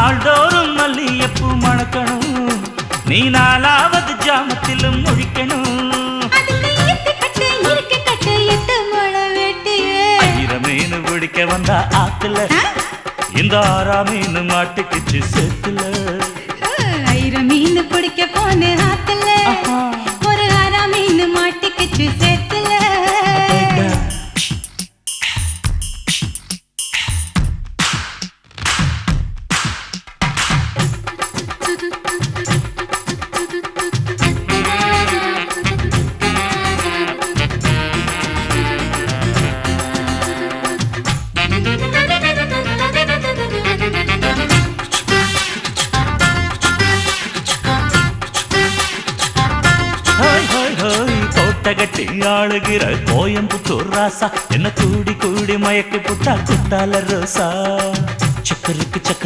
நாள்தோறும் மல்லியப்பூ மணக்கணும், நீ நாலாவது ஜாமத்திலும் முழிக்கணும். மீன் பிடிக்க வந்தா ஆத்துல, இந்த 6ஆம் மீன் மாட்டுக்குச்சு சேத்துல. ஆயிரம் மீன் பிடிக்க போன ஆத்துல, ஒரு 6ஆம் மீன் மாட்டுக்குச்சு சேத்துல. கட்டி ஆளுகிற கோயம்புத்தூர் ராசா, என்ன கூடி கூடி மயக்கி புட்டா குட்டால ரோசா. சக்கருக்கு சக்கர